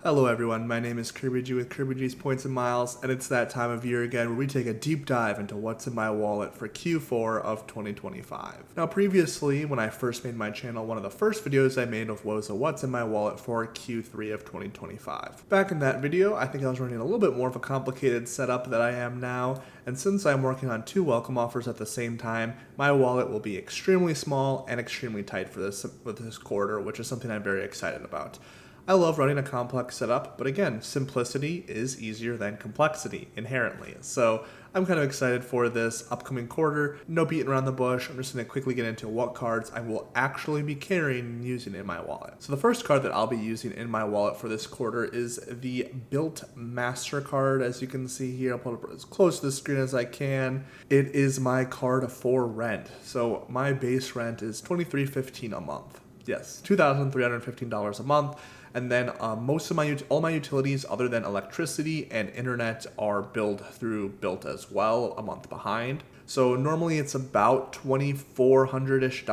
Hello everyone, my name is Kirby G with Kirby G's Points and Miles, and it's that time of year again where we take a deep dive into what's in my wallet for Q4 of 2025. Now previously, when I first made my channel, one of the first videos I made was a what's in my wallet for Q3 of 2025. Back in that video, I think I was running a little bit more of a complicated setup than I am now, and since I'm working on two welcome offers at the same time, my wallet will be extremely small and extremely tight for this quarter, which is something I'm very excited about. I love running a complex setup, but again, simplicity is easier than complexity inherently. So I'm kind of excited for this upcoming quarter. No beating around the bush. I'm just going to quickly get into what cards I will actually be carrying and using in my wallet. So the first card that I'll be using in my wallet for this quarter is the Bilt Mastercard. As you can see here, I'll put it as close to the screen as I can. It is my card for rent. So my base rent is $23.15 a month. Yes, $2,315 a month. And then most of all my utilities other than electricity and internet are billed through Bilt as well, a month behind. So normally it's about $2,400-ish.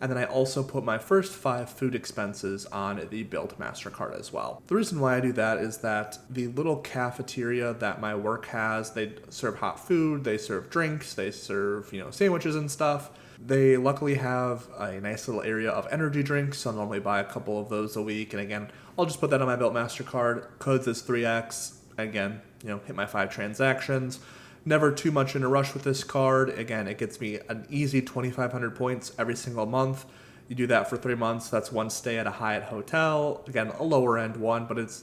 And then I also put my first 5 food expenses on the Bilt Mastercard as well. The reason why I do that is that the little cafeteria that my work has, they serve hot food, they serve drinks, they serve, sandwiches and stuff. They luckily have a nice little area of energy drinks, so I'll normally buy a couple of those a week. And again, I'll just put that on my Bilt Mastercard. Codes is 3x. Again, hit my 5 transactions. Never too much in a rush with this card. Again, it gets me an easy 2,500 points every single month. You do that for 3 months. That's one stay at a Hyatt hotel. Again, a lower end one, but it's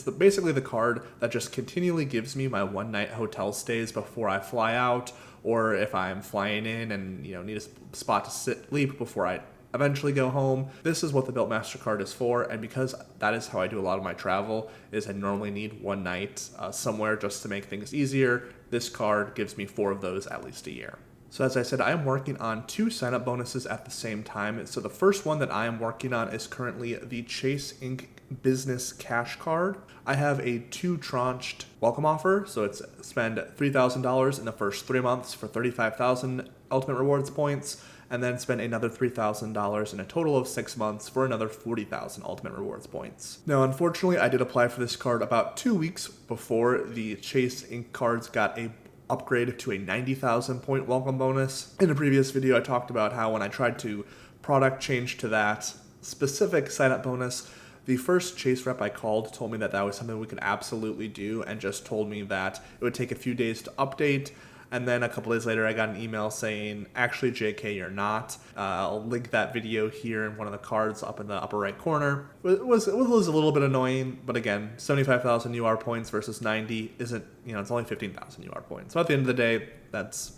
basically the card that just continually gives me my one night hotel stays before I fly out, or if I'm flying in and need a spot to sleep before I eventually go home. This is what the Bilt Mastercard is for, and because that is how I do a lot of my travel, is I normally need one night somewhere just to make things easier. This card gives me 4 of those at least a year. So as I said, I am working on 2 sign-up bonuses at the same time. So the first one that I am working on is currently the Chase Inc. Business Cash Card. I have a 2-tranched welcome offer. So it's spend $3,000 in the first 3 months for 35,000 Ultimate Rewards points, and then spend another $3,000 in a total of 6 months for another 40,000 Ultimate Rewards points. Now, unfortunately, I did apply for this card about 2 weeks before the Chase Inc. cards got a upgrade to a 90,000 point welcome bonus. In a previous video, I talked about how when I tried to product change to that specific sign-up bonus, the first Chase rep I called told me that that was something we could absolutely do, and just told me that it would take a few days to update. And then a couple days later, I got an email saying, actually, JK, you're not. I'll link that video here in one of the cards up in the upper right corner. It was a little bit annoying, but again, 75,000 UR points versus 90 isn't, it's only 15,000 UR points. So at the end of the day, it's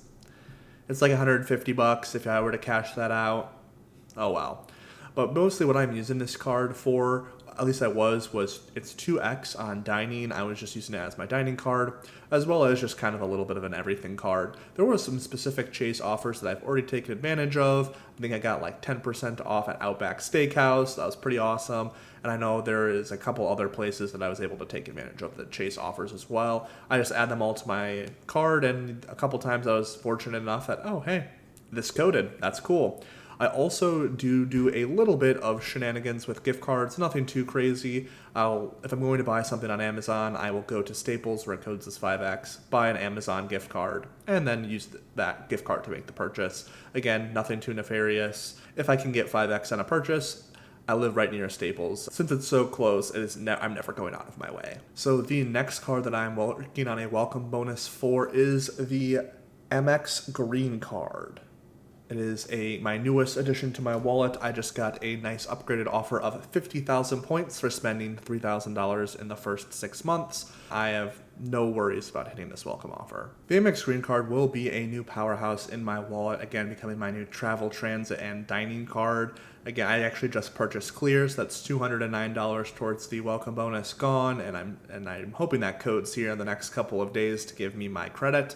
like $150 if I were to cash that out. Oh, wow. But mostly what I'm using this card for, at least I was it's 2x on dining. I was just using it as my dining card, as well as just kind of a little bit of an everything card. There were some specific Chase offers that I've already taken advantage of. I think I got like 10% off at Outback Steakhouse. That was pretty awesome. And I know there is a couple other places that I was able to take advantage of the Chase offers as well. I just add them all to my card, and a couple times I was fortunate enough that, oh, hey, this coded. That's cool. I also do a little bit of shenanigans with gift cards, nothing too crazy. If I'm going to buy something on Amazon, I will go to Staples where it codes as 5x, buy an Amazon gift card, and then use that gift card to make the purchase. Again, nothing too nefarious. If I can get 5x on a purchase, I live right near Staples. Since it's so close, I'm never going out of my way. So the next card that I'm working on a welcome bonus for is the Amex Green card. It is my newest addition to my wallet. I just got a nice upgraded offer of 50,000 points for spending $3,000 in the first 6 months. I have no worries about hitting this welcome offer. The Amex Green card will be a new powerhouse in my wallet, again becoming my new travel, transit, and dining card. Again, I actually just purchased Clears. That's $209 towards the welcome bonus gone, and I'm hoping that code's here in the next couple of days to give me my credit.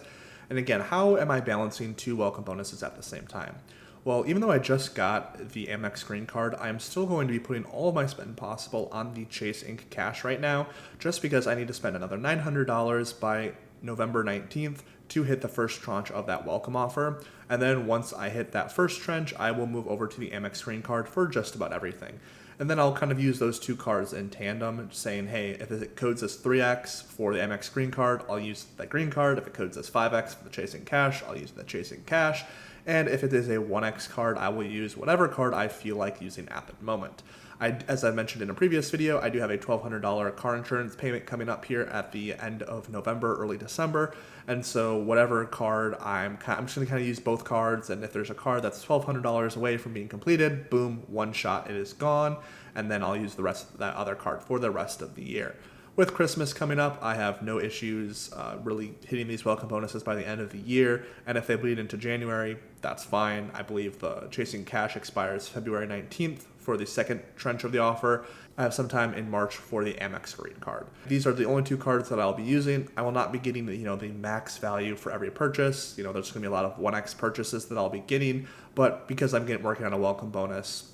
And again, how am I balancing 2 welcome bonuses at the same time? Well, even though I just got the Amex Green card, I'm still going to be putting all of my spend possible on the Chase Inc. Cash right now, just because I need to spend another $900 by November 19th to hit the first tranche of that welcome offer. And then once I hit that first tranche, I will move over to the Amex Green card for just about everything. And then I'll kind of use those two cards in tandem, saying, hey, if it codes as 3x for the Amex Green card, I'll use that green card. If it codes as 5x for the Chasing Cash, I'll use the Chasing Cash. And if it is a 1x card, I will use whatever card I feel like using at the moment. As I mentioned in a previous video, I do have a $1,200 car insurance payment coming up here at the end of November, early December. And so whatever card I'm just going to kind of use both cards. And if there's a card that's $1,200 away from being completed, boom, one shot, it is gone. And then I'll use the rest of that other card for the rest of the year. With Christmas coming up, I have no issues really hitting these welcome bonuses by the end of the year. And if they bleed into January, that's fine. I believe the Chasing Cash expires February 19th for the second tranche of the offer. I have some time in March for the Amex Green card. These are the only two cards that I'll be using. I will not be getting the max value for every purchase. There's going to be a lot of 1x purchases that I'll be getting, but because I'm working on a welcome bonus,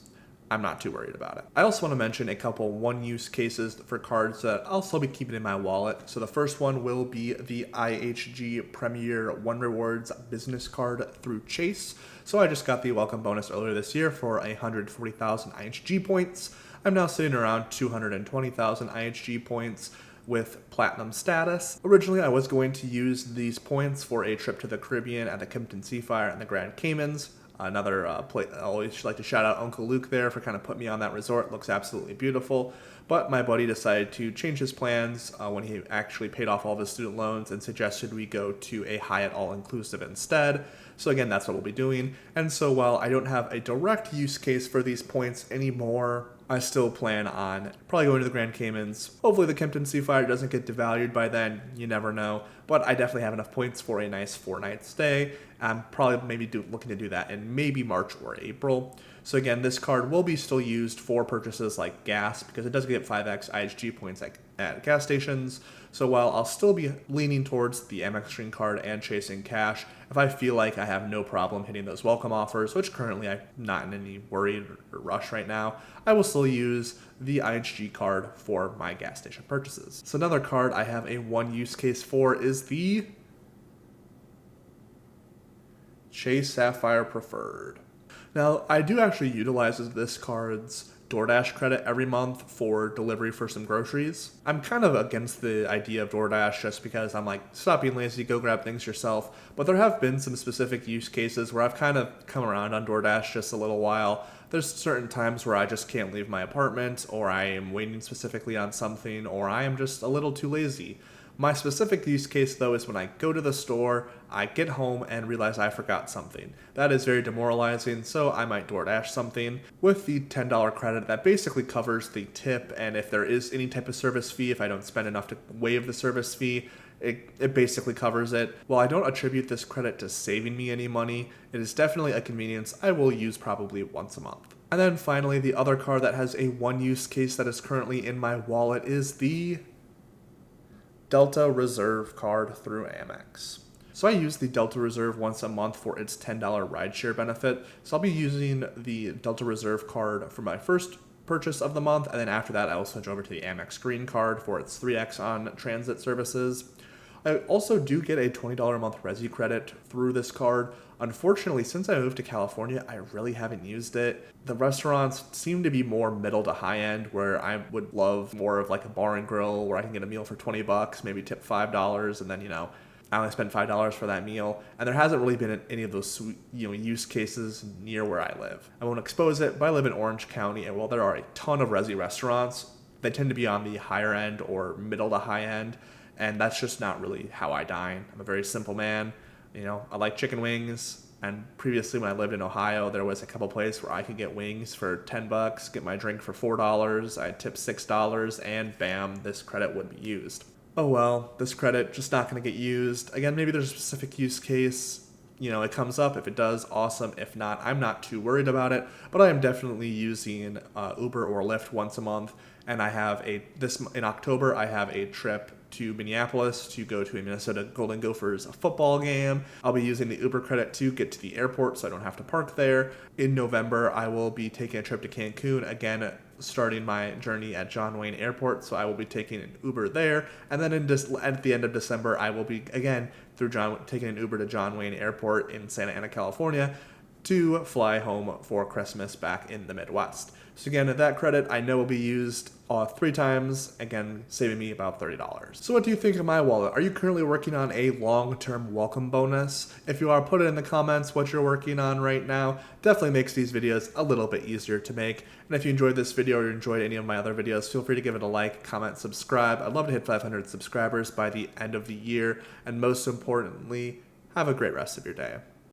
I'm not too worried about it. I also want to mention a couple one-use cases for cards that I'll still be keeping in my wallet. So the first one will be the IHG Premier One Rewards business card through Chase. So I just got the welcome bonus earlier this year for 140,000 IHG points. I'm now sitting around 220,000 IHG points with platinum status. Originally, I was going to use these points for a trip to the Caribbean at the Kimpton Sapphire and the Grand Caymans. Another place, I always like to shout out Uncle Luke there for kind of putting me on that resort. It looks absolutely beautiful. But my buddy decided to change his plans when he actually paid off all of his student loans and suggested we go to a Hyatt all-inclusive instead. So again, that's what we'll be doing. And so while I don't have a direct use case for these points anymore, I still plan on probably going to the Grand Caymans. Hopefully the Kimpton Sapphire doesn't get devalued by then. You never know. But I definitely have enough points for a nice 4-night stay. I'm probably looking to do that in maybe March or April. So again, this card will be still used for purchases like gas because it does get 5x IHG points at gas stations. So while I'll still be leaning towards the Amex Green card and Chasing Cash, if I feel like I have no problem hitting those welcome offers, which currently I'm not in any worry or rush right now, I will still use the IHG card for my gas station purchases. So another card I have a one use case for is the Chase Sapphire Preferred. Now, I do actually utilize this card's DoorDash credit every month for delivery for some groceries. I'm kind of against the idea of DoorDash just because I'm like, stop being lazy, go grab things yourself. But there have been some specific use cases where I've kind of come around on DoorDash just a little while. There's certain times where I just can't leave my apartment, or I am waiting specifically on something, or I am just a little too lazy. My specific use case, though, is when I go to the store, I get home and realize I forgot something. That is very demoralizing, so I might DoorDash something. With the $10 credit, that basically covers the tip, and if there is any type of service fee, if I don't spend enough to waive the service fee, it basically covers it. While I don't attribute this credit to saving me any money, it is definitely a convenience I will use probably once a month. And then finally, the other card that has a one use case that is currently in my wallet is the Delta Reserve card through Amex. So I use the Delta Reserve once a month for its $10 rideshare benefit. So I'll be using the Delta Reserve card for my first purchase of the month, and then after that I will switch over to the Amex Green card for its 3x on transit services. I also do get a $20 a month Resi credit through this card. Unfortunately, since I moved to California, I really haven't used it. The restaurants seem to be more middle to high end, where I would love more of like a bar and grill where I can get a meal for $20, maybe tip $5, and then, I only spend $5 for that meal. And there hasn't really been any of those use cases near where I live. I won't expose it, but I live in Orange County, and while there are a ton of Resi restaurants, they tend to be on the higher end or middle to high end. And that's just not really how I dine. I'm a very simple man. I like chicken wings. And previously when I lived in Ohio, there was a couple places where I could get wings for $10, get my drink for $4, I'd tip $6, and bam, this credit would be used. Oh well, this credit just not going to get used. Again, maybe there's a specific use case. It comes up. If it does, awesome. If not, I'm not too worried about it. But I am definitely using Uber or Lyft once a month. And I have in October, I have a trip to Minneapolis to go to a Minnesota Golden Gophers football game. I'll be using the Uber credit to get to the airport so I don't have to park there. In November, I will be taking a trip to Cancun, again, starting my journey at John Wayne Airport, so I will be taking an Uber there. And then at the end of December, I will be, again, taking an Uber to John Wayne Airport in Santa Ana, California, to fly home for Christmas back in the Midwest. So again, that credit I know will be used 3 times, again, saving me about $30. So what do you think of my wallet? Are you currently working on a long-term welcome bonus? If you are, put it in the comments what you're working on right now. Definitely makes these videos a little bit easier to make. And if you enjoyed this video or enjoyed any of my other videos, feel free to give it a like, comment, subscribe. I'd love to hit 500 subscribers by the end of the year. And most importantly, have a great rest of your day.